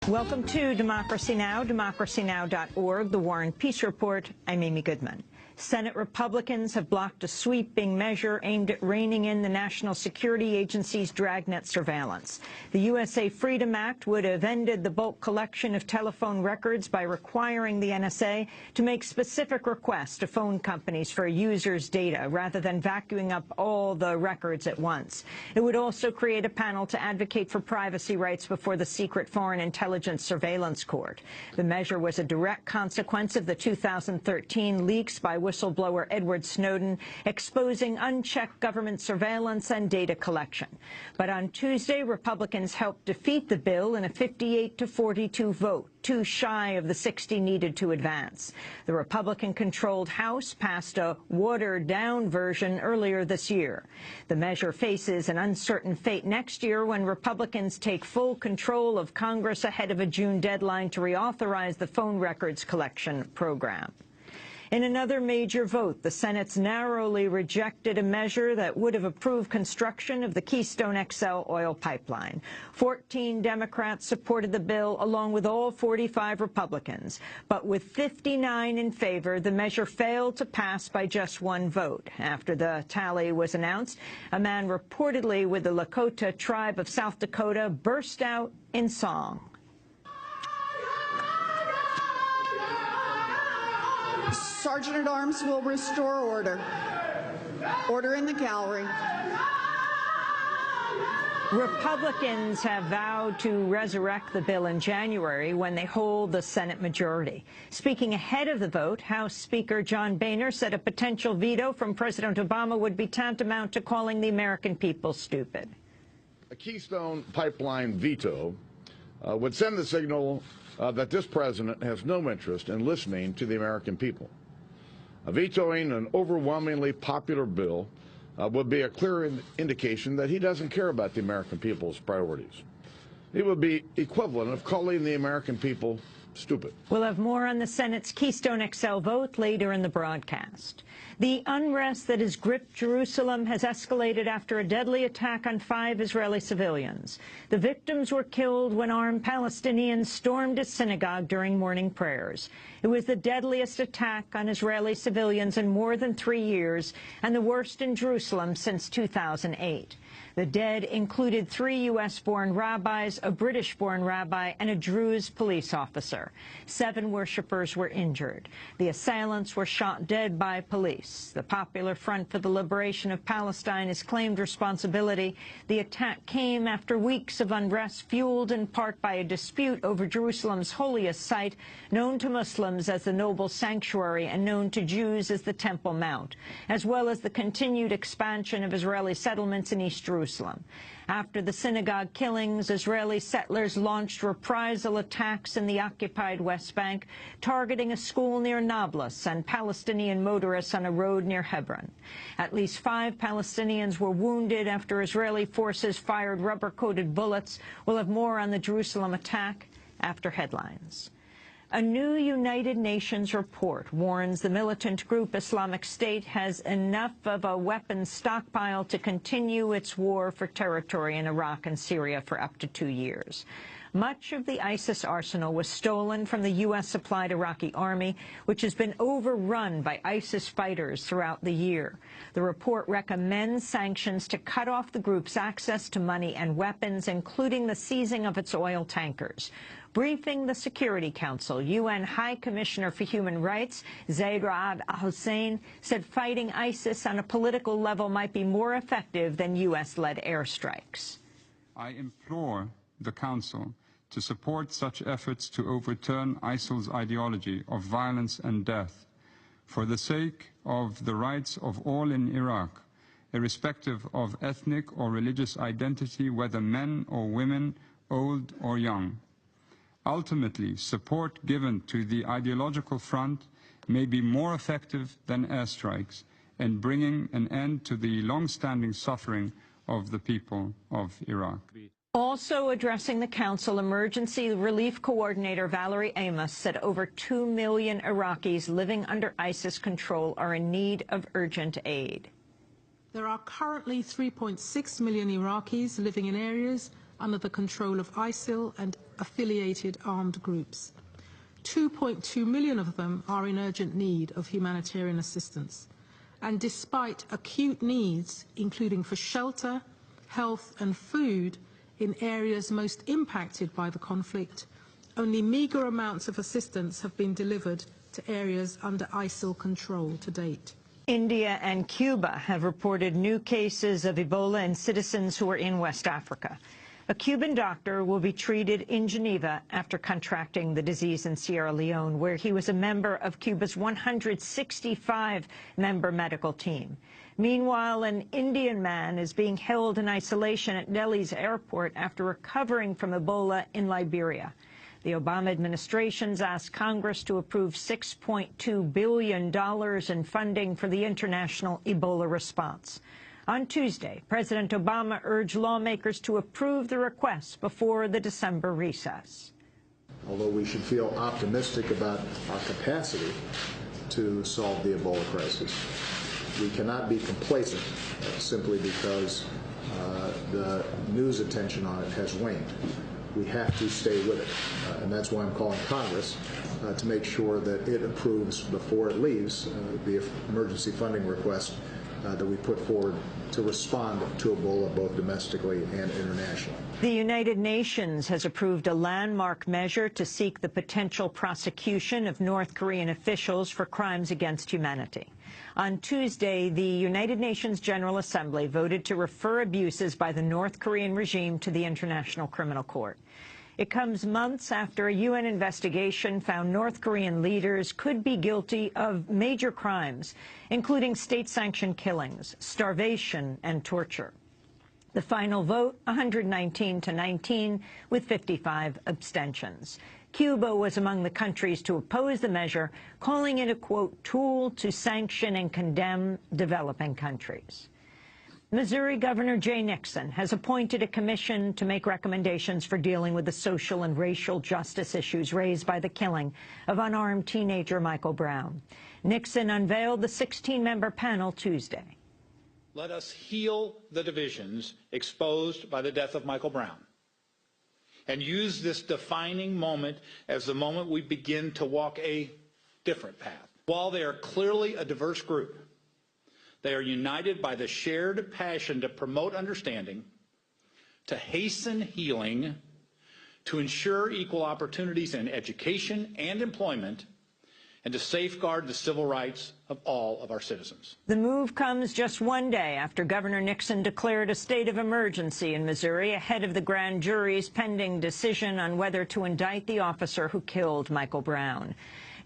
Welcome to Democracy Now!, democracynow.org, The War and Peace Report. I'm Amy Goodman. Senate Republicans have blocked a sweeping measure aimed at reining in the National Security Agency's dragnet surveillance. The USA Freedom Act would have ended the bulk collection of telephone records by requiring the NSA to make specific requests to phone companies for a user's data rather than vacuuming up all the records at once. It would also create a panel to advocate for privacy rights before the Secret Foreign Intelligence Surveillance Court. The measure was a direct consequence of the 2013 leaks by whistleblower Edward Snowden exposing unchecked government surveillance and data collection. But on Tuesday, Republicans helped defeat the bill in a 58-42 vote, too shy of the 60 needed to advance. The Republican-controlled House passed a watered-down version earlier this year. The measure faces an uncertain fate next year when Republicans take full control of Congress ahead of a June deadline to reauthorize the phone records collection program. In another major vote, the Senate's narrowly rejected a measure that would have approved construction of the Keystone XL oil pipeline. 14 Democrats supported the bill, along with all 45 Republicans. But with 59 in favor, the measure failed to pass by just one vote. After the tally was announced, a man reportedly with the Lakota tribe of South Dakota burst out in song. Sergeant-at-Arms will restore order. Order in the gallery. Republicans have vowed to resurrect the bill in January when they hold the Senate majority. Speaking ahead of the vote, House Speaker John Boehner said a potential veto from President Obama would be tantamount to calling the American people stupid. A Keystone Pipeline veto would send the signal that this president has no interest in listening to the American people. Vetoing an overwhelmingly popular bill would be a clear indication that he doesn't care about the American people's priorities. It would be equivalent of calling the American people stupid. We'll have more on the Senate's Keystone XL vote later in the broadcast. The unrest that has gripped Jerusalem has escalated after a deadly attack on 5 Israeli civilians. The victims were killed when armed Palestinians stormed a synagogue during morning prayers. It was the deadliest attack on Israeli civilians in more than 3 years and the worst in Jerusalem since 2008. The dead included 3 U.S.-born rabbis, a British-born rabbi, and a Druze police officer. 7 worshippers were injured. The assailants were shot dead by police. The Popular Front for the Liberation of Palestine has claimed responsibility. The attack came after weeks of unrest fueled in part by a dispute over Jerusalem's holiest site, known to Muslims as the Noble Sanctuary and known to Jews as the Temple Mount, as well as the continued expansion of Israeli settlements in East Jerusalem. After the synagogue killings, Israeli settlers launched reprisal attacks in the occupied West Bank, targeting a school near Nablus and Palestinian motorists on a road near Hebron. At least 5 Palestinians were wounded after Israeli forces fired rubber-coated bullets. We'll have more on the Jerusalem attack after headlines. A new United Nations report warns the militant group Islamic State has enough of a weapons stockpile to continue its war for territory in Iraq and Syria for up to 2 years. Much of the ISIS arsenal was stolen from the U.S.-supplied Iraqi army, which has been overrun by ISIS fighters throughout the year. The report recommends sanctions to cut off the group's access to money and weapons, including the seizing of its oil tankers. Briefing the Security Council, UN High Commissioner for Human Rights Zeid Ra'ad al-Hussein said fighting ISIS on a political level might be more effective than U.S.-led airstrikes. I implore the Council to support such efforts to overturn ISIL's ideology of violence and death for the sake of the rights of all in Iraq, irrespective of ethnic or religious identity, whether men or women, old or young. Ultimately, support given to the ideological front may be more effective than airstrikes in bringing an end to the long-standing suffering of the people of Iraq. Also addressing the Council, Emergency Relief Coordinator Valerie Amos said over 2 million Iraqis living under ISIS control are in need of urgent aid. There are currently 3.6 million Iraqis living in areas under the control of ISIL and affiliated armed groups. 2.2 million of them are in urgent need of humanitarian assistance. And despite acute needs, including for shelter, health and food in areas most impacted by the conflict, only meagre amounts of assistance have been delivered to areas under ISIL control to date. India and Cuba have reported new cases of Ebola in citizens who are in West Africa. A Cuban doctor will be treated in Geneva after contracting the disease in Sierra Leone, where he was a member of Cuba's 165-member medical team. Meanwhile, an Indian man is being held in isolation at Delhi's airport after recovering from Ebola in Liberia. The Obama administration's asked Congress to approve $6.2 billion in funding for the international Ebola response. On Tuesday, President Obama urged lawmakers to approve the request before the December recess. Although we should feel optimistic about our capacity to solve the Ebola crisis, we cannot be complacent simply because the news attention on it has waned. We have to stay with it, and that's why I'm calling Congress to make sure that it approves before it leaves the emergency funding request that we put forward to respond to Ebola both domestically and internationally. The United Nations has approved a landmark measure to seek the potential prosecution of North Korean officials for crimes against humanity. On Tuesday, the United Nations General Assembly voted to refer abuses by the North Korean regime to the International Criminal Court. It comes months after a UN investigation found North Korean leaders could be guilty of major crimes, including state-sanctioned killings, starvation, and torture. The final vote, 119 to 19, with 55 abstentions. Cuba was among the countries to oppose the measure, calling it a, quote, tool to sanction and condemn developing countries. Missouri Governor Jay Nixon has appointed a commission to make recommendations for dealing with the social and racial justice issues raised by the killing of unarmed teenager Michael Brown. Nixon unveiled the 16-member panel Tuesday. Let us heal the divisions exposed by the death of Michael Brown and use this defining moment as the moment we begin to walk a different path. While they are clearly a diverse group, they are united by the shared passion to promote understanding, to hasten healing, to ensure equal opportunities in education and employment, and to safeguard the civil rights of all of our citizens. The move comes just one day after Governor Nixon declared a state of emergency in Missouri ahead of the grand jury's pending decision on whether to indict the officer who killed Michael Brown.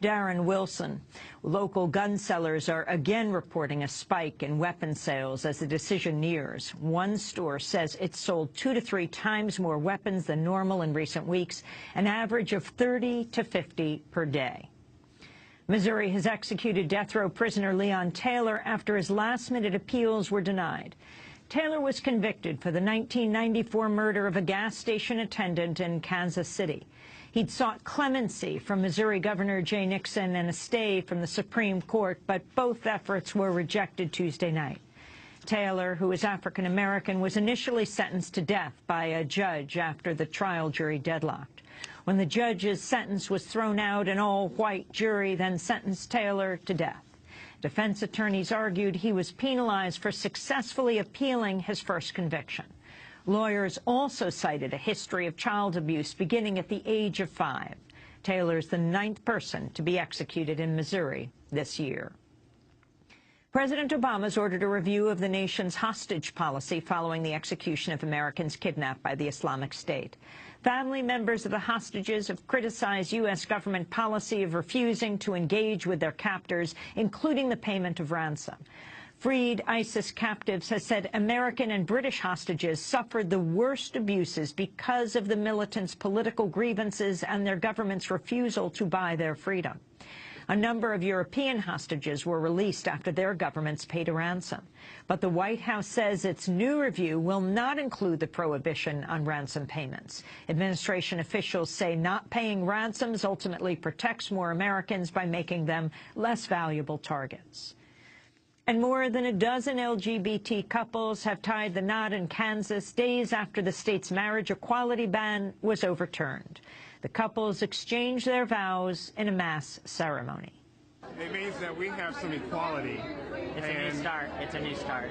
Darren Wilson. Local gun sellers are again reporting a spike in weapon sales as the decision nears. One store says it sold 2 to 3 times more weapons than normal in recent weeks, an average of 30 to 50 per day. Missouri has executed death row prisoner Leon Taylor after his last-minute appeals were denied. Taylor was convicted for the 1994 murder of a gas station attendant in Kansas City. He'd sought clemency from Missouri Governor Jay Nixon and a stay from the Supreme Court, but both efforts were rejected Tuesday night. Taylor, who is African-American, was initially sentenced to death by a judge after the trial jury deadlocked. When the judge's sentence was thrown out, an all-white jury then sentenced Taylor to death. Defense attorneys argued he was penalized for successfully appealing his first conviction. Lawyers also cited a history of child abuse beginning at the age of 5. Taylor's the 9th person to be executed in Missouri this year. President Obama's ordered a review of the nation's hostage policy following the execution of Americans kidnapped by the Islamic State. Family members of the hostages have criticized U.S. government policy of refusing to engage with their captors, including the payment of ransom. Freed ISIS captives has said American and British hostages suffered the worst abuses because of the militants' political grievances and their government's refusal to buy their freedom. A number of European hostages were released after their governments paid a ransom. But the White House says its new review will not include the prohibition on ransom payments. Administration officials say not paying ransoms ultimately protects more Americans by making them less valuable targets. And more than a dozen LGBT couples have tied the knot in Kansas days after the state's marriage equality ban was overturned. The couples exchanged their vows in a mass ceremony. It means that we have some equality. It's a new start. It's a new start.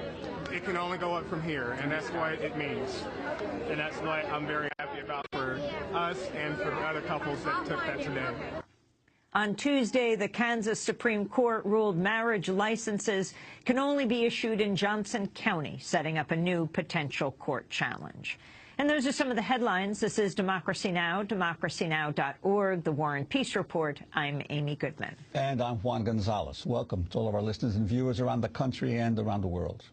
It can only go up from here, and that's what it means. And that's what I'm very happy about for us and for the other couples that took that today. On Tuesday, the Kansas Supreme Court ruled marriage licenses can only be issued in Johnson County, setting up a new potential court challenge. And those are some of the headlines. This is Democracy Now!, democracynow.org, The War and Peace Report. I'm Amy Goodman. And I'm Juan Gonzalez. Welcome to all of our listeners and viewers around the country and around the world.